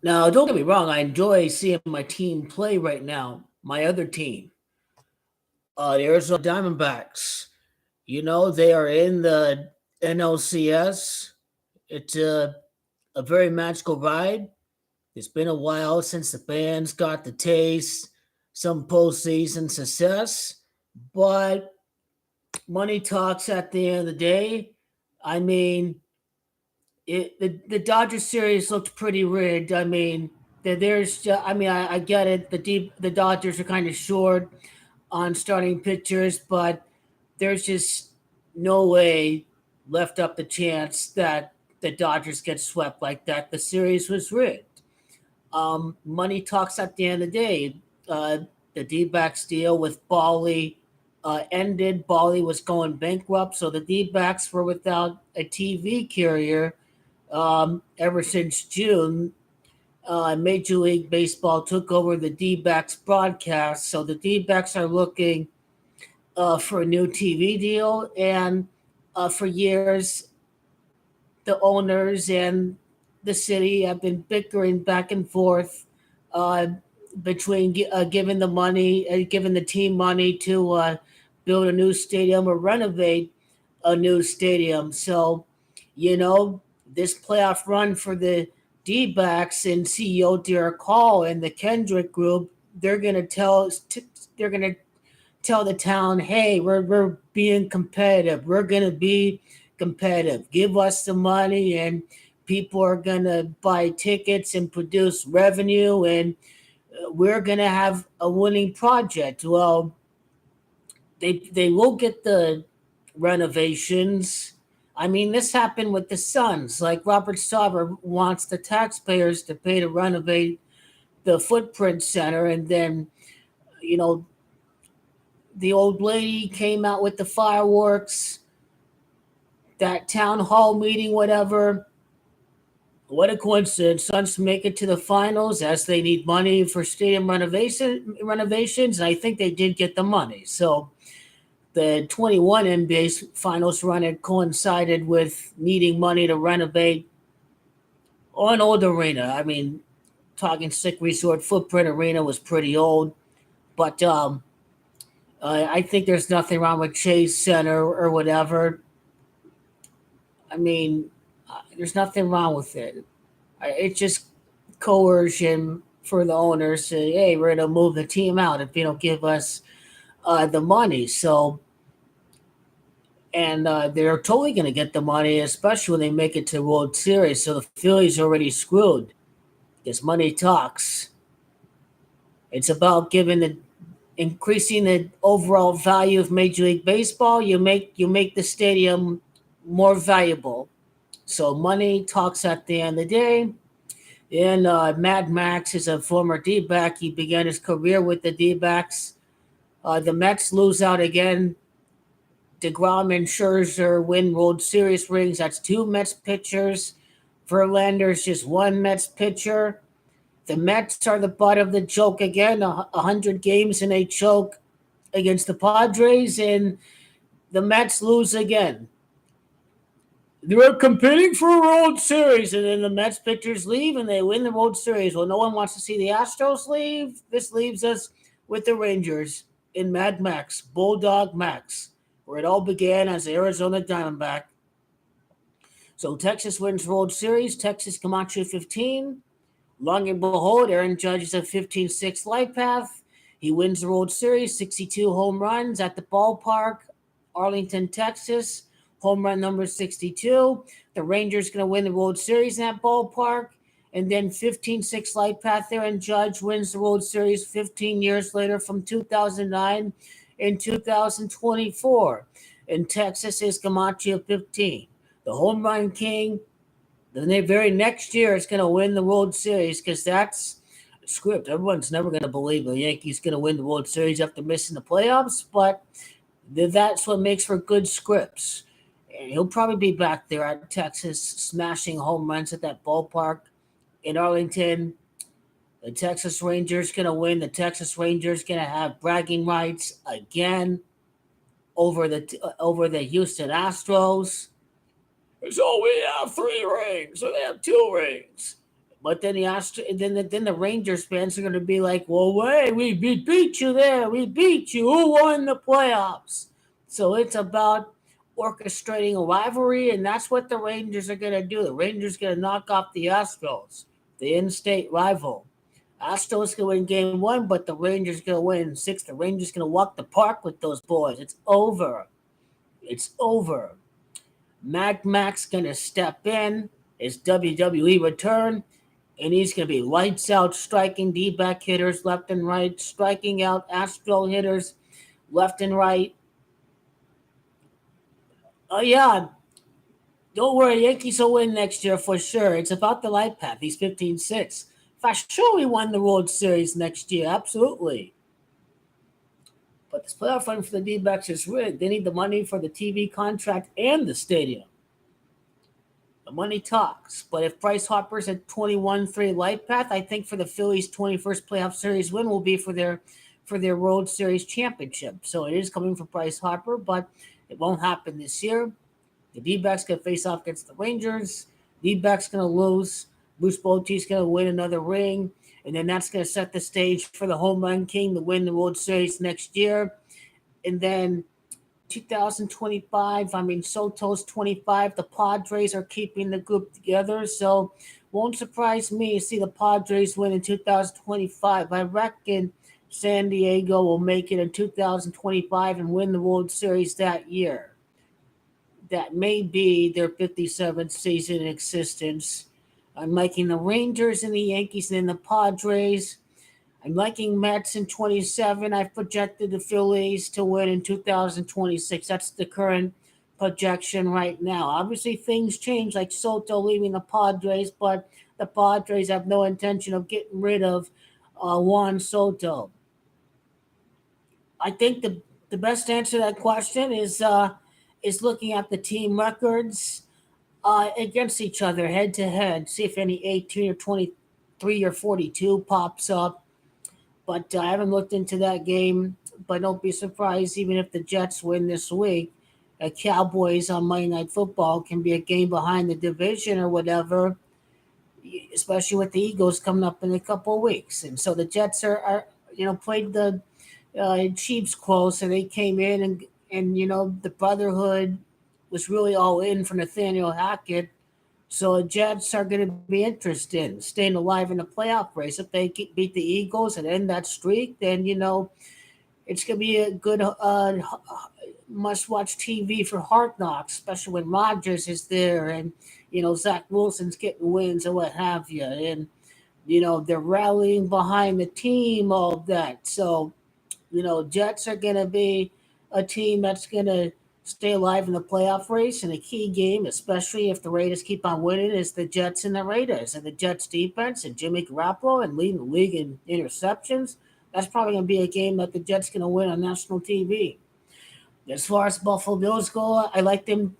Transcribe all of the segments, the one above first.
Now, don't get me wrong. I enjoy seeing my team play right now. My other team, the Arizona Diamondbacks. They are in the NLCS. It's a very magical ride. It's been a while since the fans got the taste, some postseason success, but money talks at the end of the day. I mean, the Dodgers series looked pretty rigged. I mean, I get it. The Dodgers are kind of short on starting pitchers, but there's just no way left up the chance that the Dodgers get swept like that. The series was rigged. Money talks at the end of the day. Uh, the D-backs deal with Bali ended. Bali was going bankrupt, so the D-backs were without a TV carrier ever since June. Major League Baseball took over the D-backs broadcast, so the D-backs are looking for a new TV deal, and for years the owners and the city have been bickering back and forth uh, between giving the money, giving the team money to build a new stadium or renovate a new stadium. So, you know, this playoff run for the D-backs and CEO Derek Hall and the Kendrick Group, they're gonna tell they're gonna tell the town, hey, we're being competitive. We're going to be competitive. Give us the money, and people are going to buy tickets and produce revenue, and we're going to have a winning project. Well, they will get the renovations. I mean, this happened with the Suns. Like Robert Sarver wants the taxpayers to pay to renovate the Footprint Center, and then you know the old lady came out with the fireworks, that town hall meeting, whatever. What a coincidence. Suns make it to the finals as they need money for stadium renovations. And I think they did get the money. So the 21 NBA finals run had coincided with needing money to renovate an old arena. I mean, talking Sick Resort Footprint Arena was pretty old. But I think there's nothing wrong with Chase Center or whatever. I mean, there's nothing wrong with it. It's just coercion for the owners to, hey, we're going to move the team out if you don't give us the money. So, and they're totally going to get the money, especially when they make it to World Series. So the Phillies are already screwed because money talks. It's about giving the increasing the overall value of Major League Baseball. You make the stadium more valuable. So money talks at the end of the day. And Mad Max is a former D-back. He began his career with the D-backs. The Mets lose out again. DeGrom and Scherzer win World Series rings. That's two Mets pitchers. Verlander's just one Mets pitcher. The Mets are the butt of the joke again. 100 games and they choke against the Padres, and the Mets lose again. They were competing for a World Series, and then the Mets pitchers leave and they win the World Series. Well, no one wants to see the Astros leave. This leaves us with the Rangers in Mad Max, Bulldog Max, where it all began as the Arizona Diamondback. So Texas wins World Series. Texas Camacho 15. Long and behold, Aaron Judge is a 15-6 life path. He wins the World Series, 62 home runs at the ballpark, Arlington, Texas. Home run number 62. The Rangers going to win the World Series in that ballpark. And then 15-6 life path there, and Judge wins the World Series 15 years later from 2009 and 2024. In Texas is Camacho 15. The home run king, the very next year is going to win the World Series because that's a script. Everyone's never going to believe the Yankees going to win the World Series after missing the playoffs, but that's what makes for good scripts. And he'll probably be back there at Texas smashing home runs at that ballpark in Arlington. The Texas Rangers going to win. The Texas Rangers going to have bragging rights again over the Houston Astros. So we have 3 rings, so they have 2 rings. But then then the Rangers fans are going to be like, well, wait, we beat you there. We beat you. Who won the playoffs? So it's about orchestrating a rivalry, and that's what the Rangers are going to do. The Rangers are going to knock off the Astros, the in-state rival. Astros going to win game one, but the Rangers going to win six. The Rangers going to walk the park with those boys. It's over. It's over. Mad Max going to step in. It's WWE return, and he's going to be lights out, striking D-back hitters left and right, striking out Astro hitters left and right. Oh, yeah. Don't worry, Yankees will win next year for sure. It's about the light path. He's 15-6. For sure, we won the World Series next year. Absolutely. But this playoff run for the D-backs is rigged. They need the money for the TV contract and the stadium. The money talks. But if Bryce Harper's at 21-3 light path, I think for the Phillies' 21st playoff series win will be for their World Series championship. So it is coming for Bryce Harper, but it won't happen this year. The D-backs going to face off against the Rangers. D-backs going to lose. Bruce Bochy's going to win another ring. And then that's going to set the stage for the home run king to win the World Series next year. And then 2025, Soto's 25. The Padres are keeping the group together. So won't surprise me to see the Padres win in 2025. I reckon San Diego will make it in 2025 and win the World Series that year. That may be their 57th season in existence. I'm liking the Rangers and the Yankees and the Padres. I'm liking Mets in 27. I've projected the Phillies to win in 2026. That's the current projection right now. Obviously, things change, like Soto leaving the Padres, but the Padres have no intention of getting rid of Juan Soto. I think the best answer to that question is looking at the team records against each other head to head. See if any 18 or 23 or 42 pops up. But I haven't looked into that game. But don't be surprised, even if the Jets win this week, Cowboys on Monday Night Football can be a game behind the division or whatever, especially with the Eagles coming up in a couple of weeks. And so the Jets are played the Chiefs close, and they came in and the Brotherhood was really all in for Nathaniel Hackett. So the Jets are going to be interested in staying alive in the playoff race. If they beat the Eagles and end that streak, then, it's going to be a good must-watch TV for Hard Knocks, especially when Rodgers is there and, Zach Wilson's getting wins and what have you. And, they're rallying behind the team, all of that. So, Jets are going to be a team that's going to stay alive in the playoff race. And a key game, especially if the Raiders keep on winning, is the Jets and the Raiders. And the Jets defense and Jimmy Garoppolo and leading the league in interceptions. That's probably going to be a game that the Jets going to win on national TV. As far as Buffalo Bills go, I like them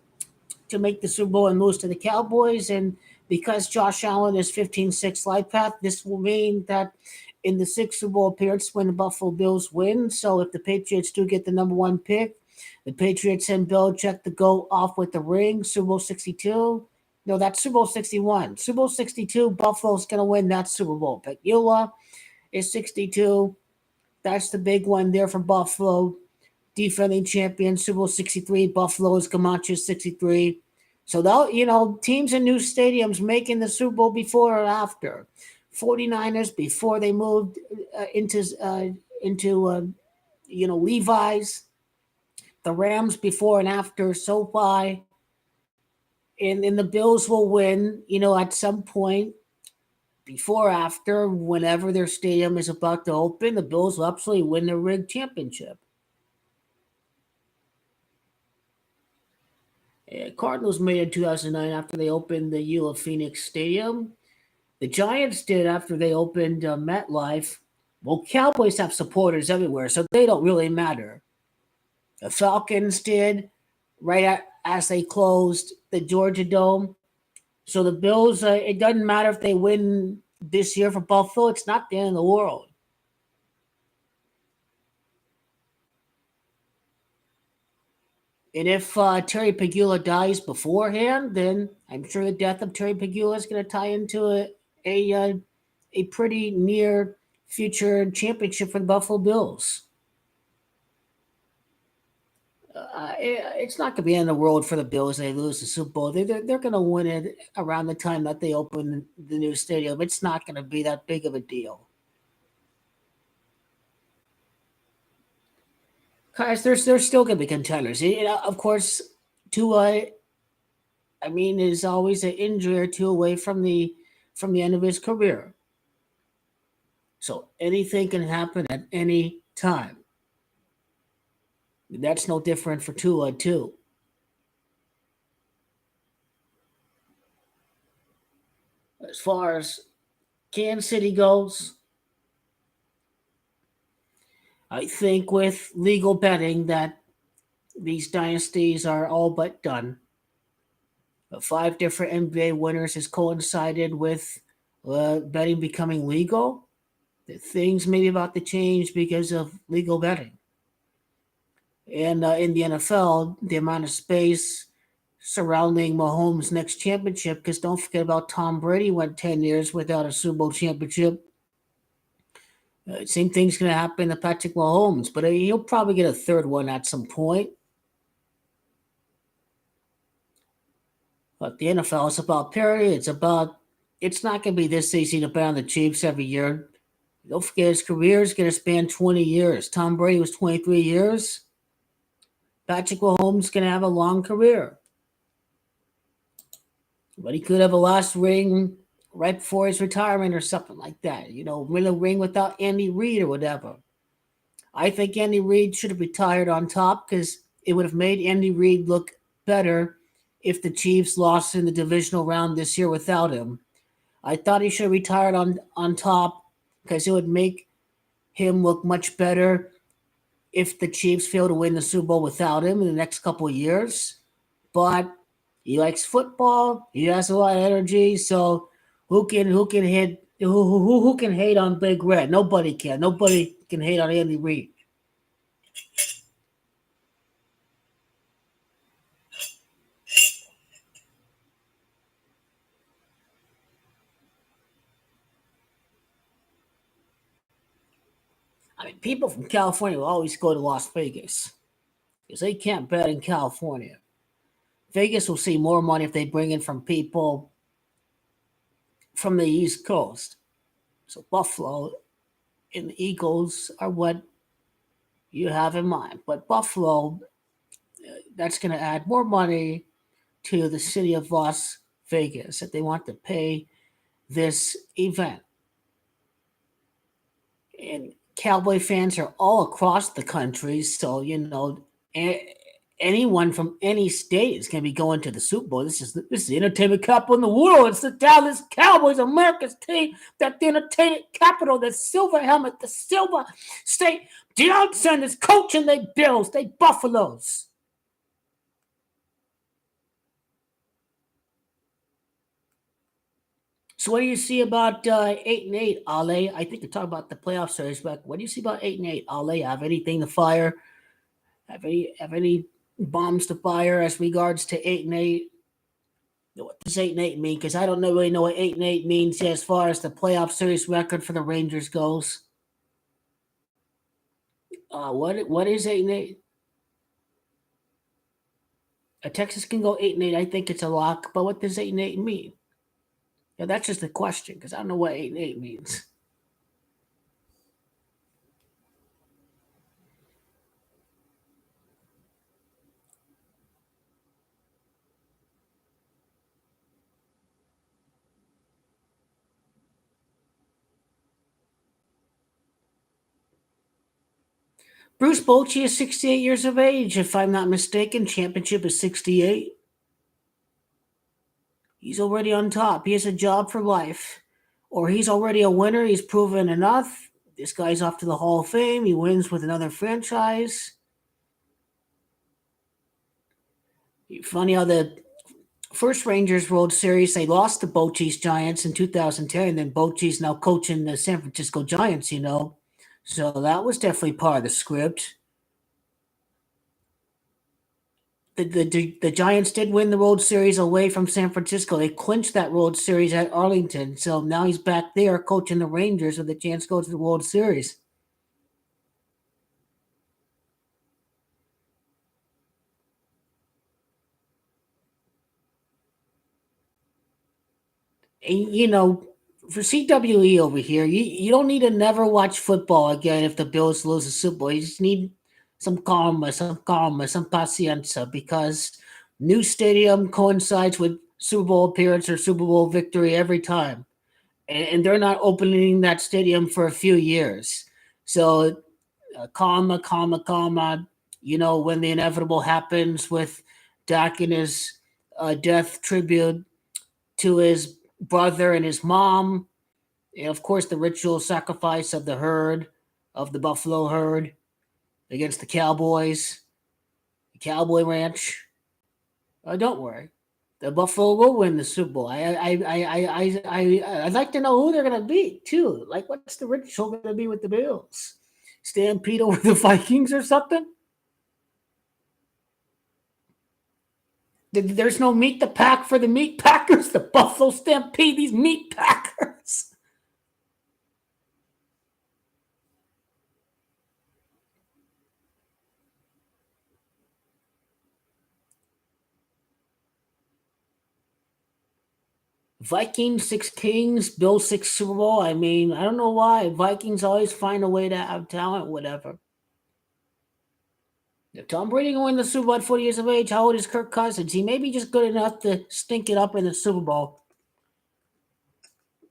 to make the Super Bowl and lose to the Cowboys. And because Josh Allen is 15-6 light path, this will mean that in the sixth Super Bowl appearance when the Buffalo Bills win. So if the Patriots do get the number one pick, the Patriots and Belichick to go off with the ring, Super Bowl 62. No, that's Super Bowl 61. Super Bowl 62, Buffalo's going to win that Super Bowl. Pegula is 62. That's the big one there for Buffalo. Defending champion, Super Bowl 63. Buffalo is Camacho 63. So, teams in new stadiums making the Super Bowl before or after. 49ers before they moved into Levi's. The Rams before and after SoFi. And the Bills will win, at some point before or after, whenever their stadium is about to open, the Bills will absolutely win the rig championship. Cardinals made it in 2009 after they opened the U of Phoenix Stadium. The Giants did after they opened MetLife. Well, Cowboys have supporters everywhere, so they don't really matter. The Falcons did right as they closed the Georgia Dome. So the Bills, it doesn't matter if they win this year for Buffalo. It's not the end of the world. And if Terry Pegula dies beforehand, then I'm sure the death of Terry Pegula is going to tie into a pretty near future championship for the Buffalo Bills. It's not going to be in the world for the Bills. They lose the Super Bowl. They're going to win it around the time that they open the new stadium. It's not going to be that big of a deal. Guys, they're still going to be contenders. Of course, Tua, I mean, is always an injury or two away from the end of his career. So anything can happen at any time. That's no different for Tua too. As far as Kansas City goes, I think with legal betting that these dynasties are all but done. 5 different NBA winners has coincided with betting becoming legal. Things maybe about to change because of legal betting. And in the NFL, the amount of space surrounding Mahomes' next championship, because don't forget about Tom Brady went 10 years without a Super Bowl championship. Same thing's going to happen to Patrick Mahomes, but he'll probably get a third one at some point. But the NFL is about parity. It's not going to be this easy to bet on the Chiefs every year. Don't forget his career is going to span 20 years. Tom Brady was 23 years. Patrick Mahomes is going to have a long career. But he could have a last ring right before his retirement or something like that. Win a ring without Andy Reid or whatever. I think Andy Reid should have retired on top because it would have made Andy Reid look better if the Chiefs lost in the divisional round this year without him. I thought he should have retired on top because it would make him look much better if the Chiefs fail to win the Super Bowl without him in the next couple of years. But he likes football. He has a lot of energy. So who can hate on Big Red? Nobody can. Nobody can hate on Andy Reid. I mean, people from California will always go to Las Vegas because they can't bet in California. Vegas will see more money if they bring in from people from the East Coast. So Buffalo and the Eagles are what you have in mind. But Buffalo, that's going to add more money to the city of Las Vegas that they want to pay this event. And Cowboy fans are all across the country, so anyone from any state is going to be going to the Super Bowl. This is the entertainment capital in the world. It's the Dallas Cowboys, America's team. That the entertainment capital, the silver helmet, the silver state. Deion Sanders coaching they Bills, they Buffaloes. So what do you see about 8-8, Ale? I think you talk about the playoff series, but what do you see about 8-8, Ale? Have anything to fire? Have any bombs to fire as regards to 8-8? What does 8-8 mean? Because I don't really know what 8-8 means as far as the playoff series record for the Rangers goes. What is 8-8? Texas can go 8-8. I think it's a lock. But what does 8-8 mean? Yeah, that's just a question because I don't know what 8-8 means. Bruce Bochy is 68 years of age, if I'm not mistaken. Championship is 68. He's already on top. He has a job for life. Or he's already a winner. He's proven enough. This guy's off to the Hall of Fame. He wins with another franchise. Funny how the first Rangers World Series, they lost to Bochy's Giants in 2010, and then Bochy's now coaching the San Francisco Giants, So that was definitely part of the script. the Giants did win the World Series away from San Francisco. They clinched that World Series at Arlington. So now he's back there coaching the Rangers with a chance to go to the World Series. And, for CWE over here, you don't need to never watch football again if the Bills lose the Super Bowl. You just need some calma, some paciencia, because new stadium coincides with Super Bowl appearance or Super Bowl victory every time. And they're not opening that stadium for a few years. So calma. When the inevitable happens with Dak and his death tribute to his brother and his mom, and of course the ritual sacrifice of the Buffalo herd against the Cowboys, the Cowboy Ranch. Don't worry, the Buffalo will win the Super Bowl. I'd like to know who they're gonna beat too. Like, what's the ritual gonna be with the Bills? Stampede over the Vikings or something? There's no meat to pack for the meat packers. The Buffalo Stampede, these meat packers. Vikings 6 Kings, Bill 6 Super Bowl. I mean, I don't know why Vikings always find a way to have talent. Whatever. If Tom Brady can win the Super Bowl at 40 years of age, how old is Kirk Cousins? He may be just good enough to stink it up in the Super Bowl,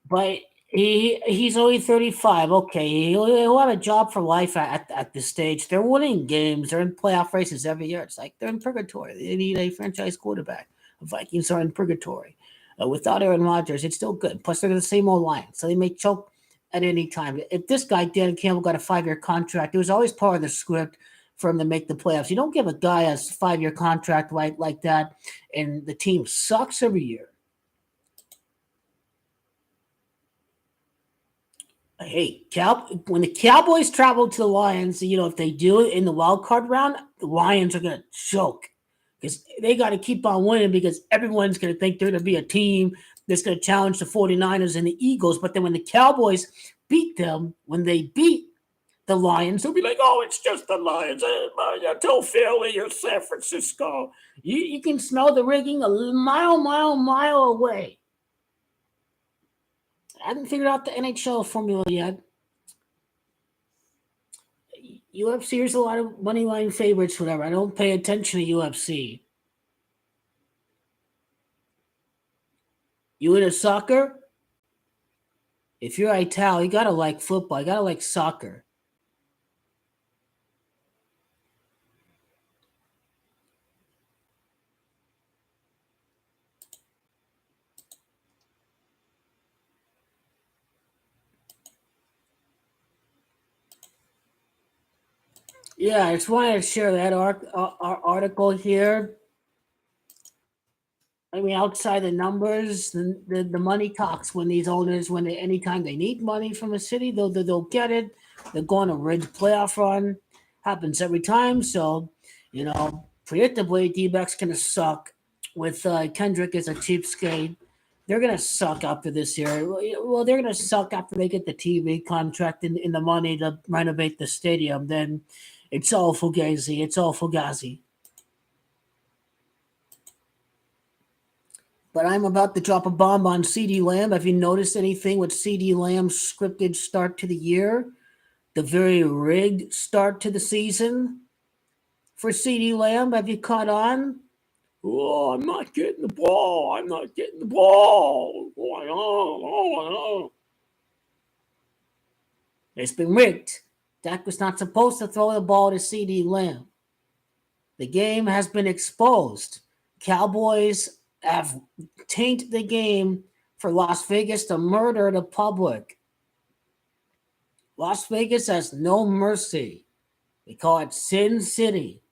but he's only 35. Okay, he'll have a job for life at this stage. They're winning games. They're in playoff races every year. It's like they're in purgatory. They need a franchise quarterback. The Vikings are in purgatory. Without Aaron Rodgers, it's still good. Plus, they're the same old line, so they may choke at any time. If this guy, Dan Campbell, got a 5-year contract, it was always part of the script for him to make the playoffs. You don't give a guy a 5-year contract like that, and the team sucks every year. Hey, when the Cowboys travel to the Lions, if they do it in the wild card round, the Lions are going to choke because they got to keep on winning because everyone's going to think they're going to be a team that's going to challenge the 49ers and the Eagles. But then when the Cowboys beat them, when they beat the Lions, they'll be like, oh, it's just the Lions. Tell Philly or San Francisco. You can smell the rigging a mile away. I haven't figured out the NHL formula yet. UFC, there's a lot of money line favorites, whatever. I don't pay attention to UFC. You into soccer? If you're Ital, you gotta like football. You gotta like soccer. Yeah, I just wanted to share that article here. I mean, outside the numbers, the money talks when these owners, anytime they need money from a city, they'll get it. They're going to rid playoff run. Happens every time. So, predictably, Dbacks going to suck with Kendrick as a cheapskate. They're going to suck after this year. Well, they're going to suck after they get the TV contract and the money to renovate the stadium. Then it's all fugazi. It's all fugazi. But I'm about to drop a bomb on CD Lamb. Have you noticed anything with CD Lamb's scripted start to the year? The very rigged start to the season for CD Lamb. Have you caught on? Oh, I'm not getting the ball. I'm not getting the ball. Oh. It's been rigged. Dak was not supposed to throw the ball to CD Lamb. The game has been exposed. Cowboys have tainted the game for Las Vegas to murder the public. Las Vegas has no mercy. They call it Sin City.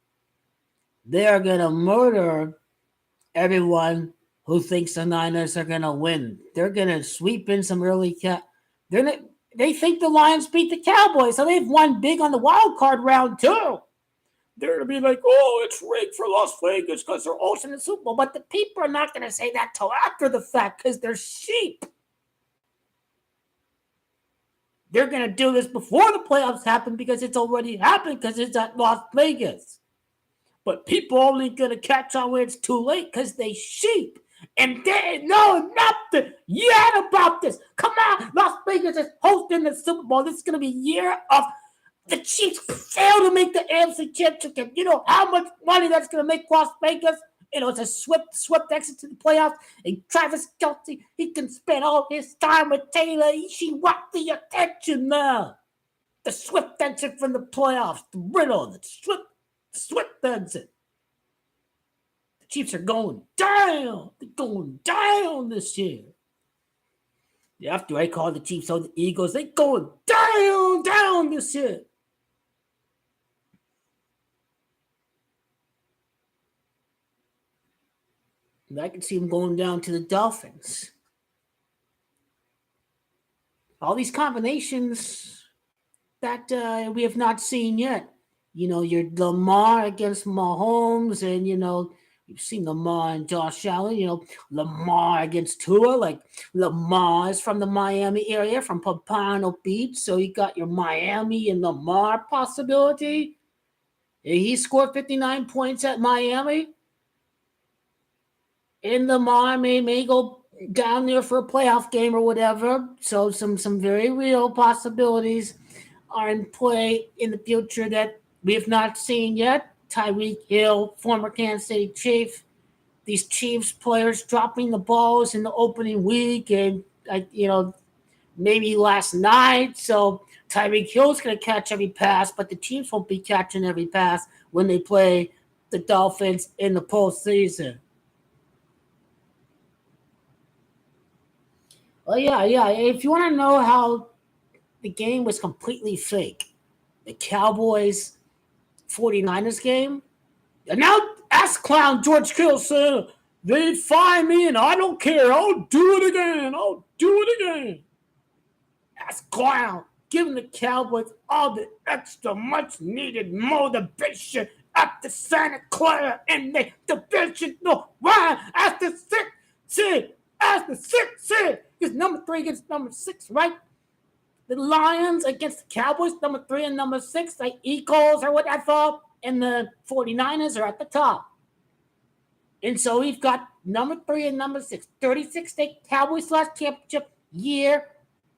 They are going to murder everyone who thinks the Niners are going to win. They're going to sweep in some early they think the Lions beat the Cowboys, so they've won big on the wild card round too. they're going to be like, oh, it's rigged for Las Vegas because they're hosting the Super Bowl. But the people are not going to say that till after the fact because they're sheep. They're going to do this before the playoffs happen because it's already happened because it's at Las Vegas. But people only going to catch on when it's too late because they sheep. And they know nothing yet about this. Come on, Las Vegas is hosting the Super Bowl. This is going to be a year of the Chiefs fail to make the AFC Championship. You know how much money that's going to make Las Vegas? You know, it's a swift exit to the playoffs. And Travis Kelce, he can spend all his time with Taylor. She want the attention now. The swift exit from the playoffs. The riddle, the swift exit. The Chiefs are going down. They're going down this year. After I call the Chiefs on the Eagles, they're going down this year. And I can see them going down to the Dolphins. All these combinations that we have not seen yet. You know, your Lamar against Mahomes, and, you know, you've seen Lamar and Josh Allen. You know, Lamar against Tua. Like, Lamar is from the Miami area, from Pompano Beach. So you got your Miami and Lamar possibility. He scored 59 points at Miami. And Lamar may go down there for a playoff game or whatever. So some very real possibilities are in play in the future that we have not seen yet. Tyreek Hill, former Kansas City Chief. These Chiefs players dropping the balls in the opening week and, you know, maybe last night. So Tyreek Hill's going to catch every pass, but the Chiefs won't be catching every pass when they play the Dolphins in the postseason. Oh, yeah. If you want to know how the game was completely fake, the Cowboys 49ers game, and now ask clown George Kittle said, they'd fine me and I don't care. I'll do it again. Ask clown giving the Cowboys all the extra much needed motivation after Santa Clara and the divisional round as the sixth seed. Because number 3 against number 6, right? The Lions against the Cowboys, number 3 and number 6, like Eagles or whatever, and the 49ers are at the top. And so we've got number 3 and number 6, 36 state Cowboys last championship year,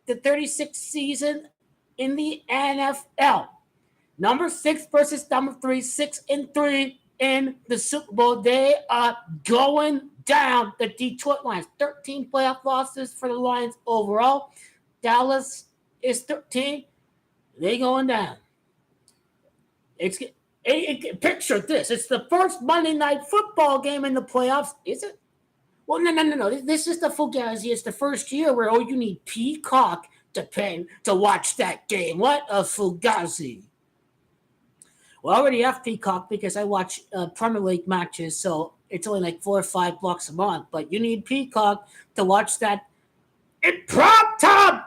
the 36th season in the NFL. Number 6 versus number 3, 6-3 in the Super Bowl. They are going down. The Detroit Lions, 13 playoff losses for the Lions overall. Dallas is 13. They going down. Picture this. It's the first Monday Night Football game in the playoffs. Is it? Well, no. This is the Fugazi. It's the first year where, you need Peacock to pay to watch that game. What a Fugazi. Well, I already have Peacock because I watch Premier League matches, so it's only like $4 or $5 a month. But you need Peacock to watch that. In prime time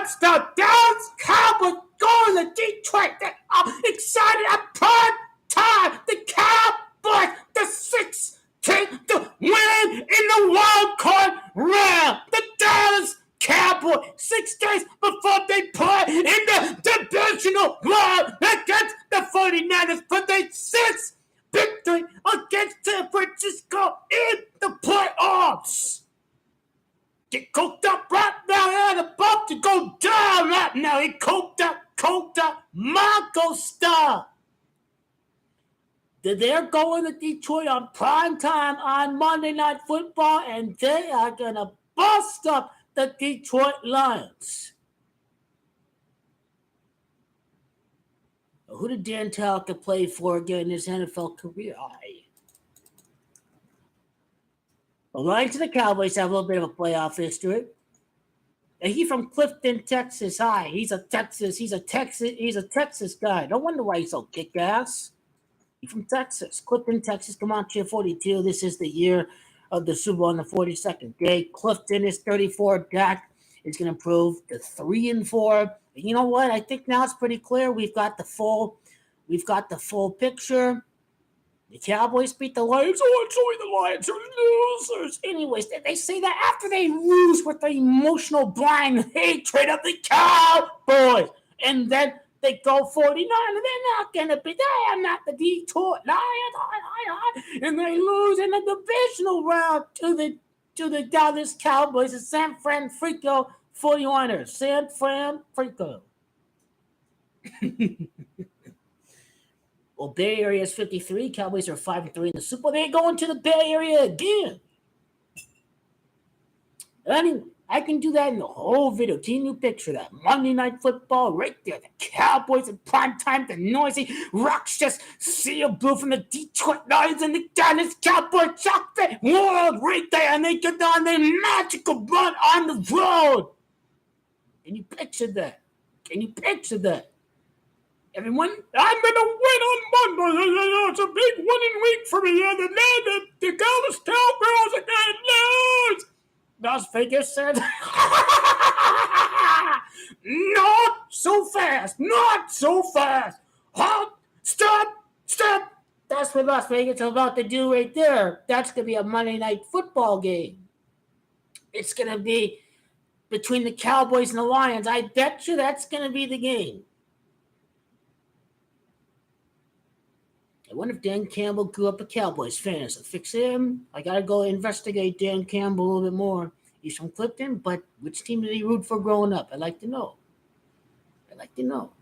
stuff. Dallas Cowboys going to Detroit. I'm excited at prime time. The Cowboys, the 6th team to win in the wild card round. The Dallas Cowboys, 6 days before they play in the divisional round against the 49ers for their 6th victory against San Francisco in the playoffs. Get coked up right now and about to go down right now. He coked up Marco style. They're going to Detroit on prime time on Monday Night Football, and they are going to bust up the Detroit Lions. Who did Dan Talca play for again in his NFL career? The Lions and the Cowboys have a little bit of a playoff history. And he's from Clifton, Texas High. He's a Texas guy. No wonder why he's so kick-ass. He's from Texas. Clifton, Texas. Come on, cheer 42. This is the year of the Super Bowl on the 42nd day. Clifton is 34. Dak is going to improve to 3-4. You know what? I think now it's pretty clear. We've got the full We've got the full picture. The Cowboys beat the Lions. Oh, I'm sorry, the Lions are losers. Anyways, they say that after they lose with the emotional blind hatred of the Cowboys. And then they go 49, and they're not going to be, they are not the Detroit Lions. And they lose in the divisional round to the Dallas Cowboys, the San Francisco 49ers. San Francisco. Well, Bay Area is 53. Cowboys are 5-3 in the Super Bowl. They're going to the Bay Area again. Anyway, I can do that in the whole video. Can you picture that? Monday Night Football right there. The Cowboys in prime time. The noisy Rochester Seal Blue from the Detroit Lions and the Dallas Cowboys chocolate world right there. And they get on their magical run on the road. Can you picture that? Can you picture that? Everyone, I'm going to win on Monday. It's a big winning week for me. And the Dallas Cowboys are going to lose. Las Vegas said, not so fast. Not so fast. Halt. Stop. Stop. That's what Las Vegas is about to do right there. That's going to be a Monday Night Football game. It's going to be between the Cowboys and the Lions. I bet you that's going to be the game. I wonder if Dan Campbell grew up a Cowboys fan. So fix him. I got to go investigate Dan Campbell a little bit more. He's from Clifton, but which team did he root for growing up? I'd like to know. I'd like to know.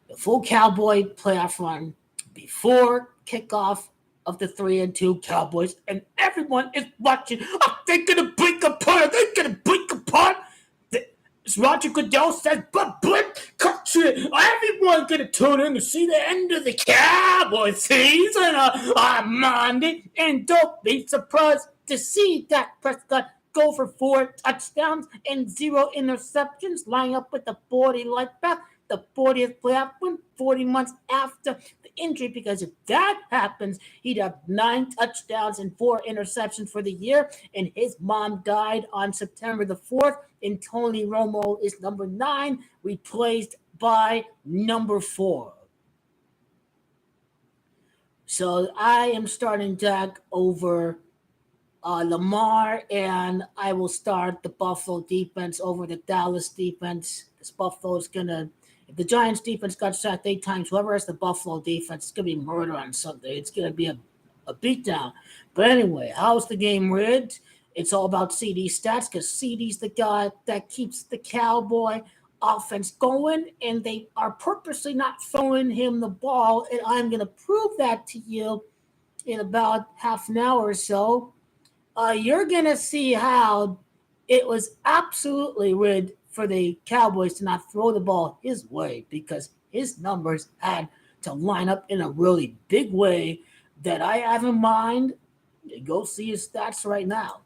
The full Cowboy playoff run before kickoff of the 3-2 Cowboys, and everyone is watching. Are they going to break apart? Are they going to break apart? As Roger Goodell says, but country, everyone's going to tune in to see the end of the Cowboys season on Monday. And don't be surprised to see Dak Prescott go for 4 touchdowns and 0 interceptions, lying up with the 40 like that, the 40th playoff win 40 months after the injury, because if that happens, he'd have 9 touchdowns and 4 interceptions for the year, and his mom died on September the 4th, and Tony Romo is number 9, replaced by number 4. So I am starting Dak over Lamar, and I will start the Buffalo defense over the Dallas defense. This Buffalo's going to, if the Giants defense got sacked 8 times, whoever has the Buffalo defense, it's going to be murder on Sunday. It's going to be a beatdown. But anyway, how's the game rigged? It's all about CD stats, because CD's the guy that keeps the Cowboy offense going, and they are purposely not throwing him the ball, and I'm going to prove that to you in about half an hour or so. You're going to see how it was absolutely rigged for the Cowboys to not throw the ball his way, because his numbers had to line up in a really big way that I have in mind. Go see his stats right now.